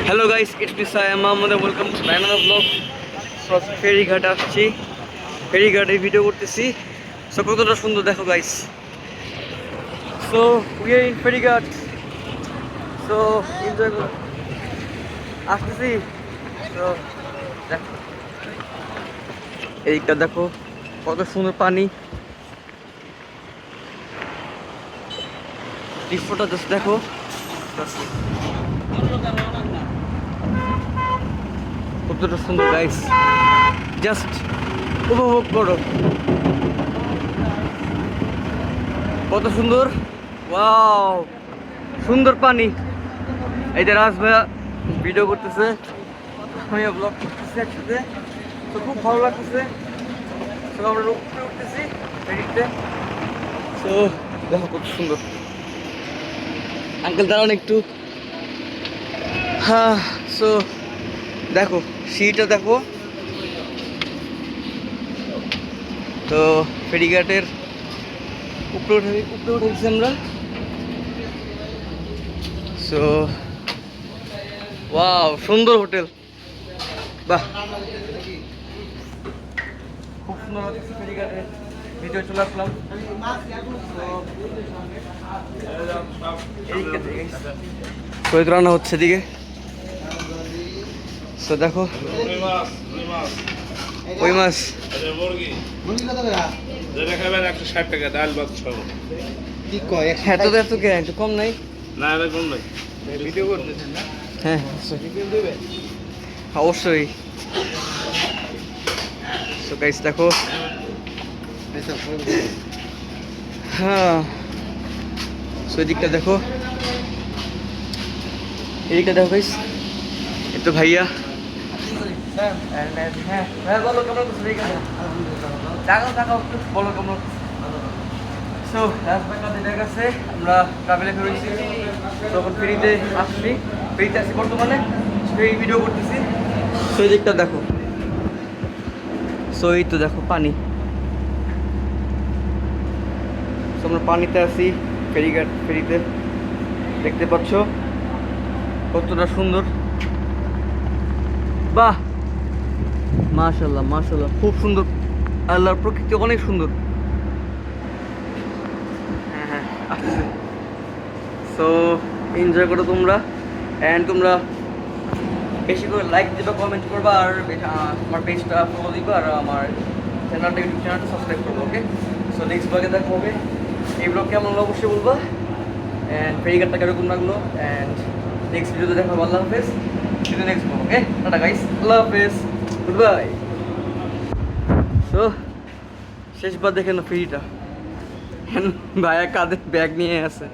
Hello guys, it's me Saim Ahmed, welcome to another blog. So ফেরিঘাট আসছি, ফেরিঘাটে video করতেছি। So কতটা সুন্দর দেখো guys. So we are in ফেরিঘাট, সো এনজয় করো, আসতেছি। সো দেখো এইটা, দেখো কত সুন্দর পানি, দৃশ্যটা জাস্ট দেখো। কতটা সুন্দর গাইস, জাস্ট উপভোগ করো, কত সুন্দর। ওয়াও, সুন্দর পানি। এই যে রাজ ভাইয়া ভিডিও করতেছে, আমিও ব্লগ করতেছি একসাথে। তো খুব ভালো লাগতেছে। তো আমরা উপরে উঠতেছি ফেরিতে। তো দেখো কত সুন্দর। আঙ্কেল দাঁড়ান একটু। হ্যাঁ, সো দেখো সিটা দেখো। তো ফেরিঘাটের উপরে উঠেছি আমরা। সো ওয়াও, সুন্দর হোটেল, বাহ, খুব সুন্দর লাগছে ফেরিঘাটের ভিডিও চলে আসলাম। শহীদ রান্না হচ্ছে এদিকে। তো দেখো ওই মাছ এত কে একটু কম নাই? হ্যাঁ অবশ্যই। তো গাইস দেখো, হ্যাঁ সো এদিকটা দেখো, এদিকটা দেখো গাইস। এই তো ভাইয়া। হ্যাঁ বলো কেমন বলো কেমন। সো রাজবাড়ির কাছে আমরা ট্রাভেলে ফিরেছি, তখন ফেরিতে আসছি, ফেরিতে আসছি বর্তমানে, ফেরি ভিডিও করতেছি। সো এই দিকটা দেখো। সো এই তো দেখো পানি। সো আমরা পানিতে আছি, ফেরিঘাট ফেরিতে, দেখতে পাচ্ছ কতটা সুন্দর। বাহ, মাশাআল্লাহ মাশাআল্লাহ, খুব সুন্দর। আল্লাহর প্রকৃতি অনেক সুন্দর। হ্যাঁ আসছে। সো এনজয় করো তোমরা, অ্যান্ড তোমরা বেশি করে লাইক দিবা, কমেন্ট করবা, আর আমার পেজটা ফলো দিবা, আর আমার চ্যানেলটা, ইউটিউব চ্যানেলটা সাবস্ক্রাইব করবো। ওকে, সো নেক্সট ব্লগে দেখা হবে। এই ব্লগ কেমন হলো অবশ্যই বলবা, অ্যান্ড ফেরিঘাটটা কিরকম লাগলো, অ্যান্ড নেক্সট ভিডিওতে দেখা হবে। আল্লাহ হাফেজ, নেক্সট ব্লগ। ওকে, টাটা গাইস, আল্লাহ হাফেজ, গুড বাই। সো শেষবার দেখে না ফেরিটা, ভাইয়া কাঁধে ব্যাগ নিয়ে আছে।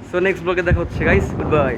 সো নেক্সট ব্লগে দেখা হচ্ছে গাইস, গুড বাই।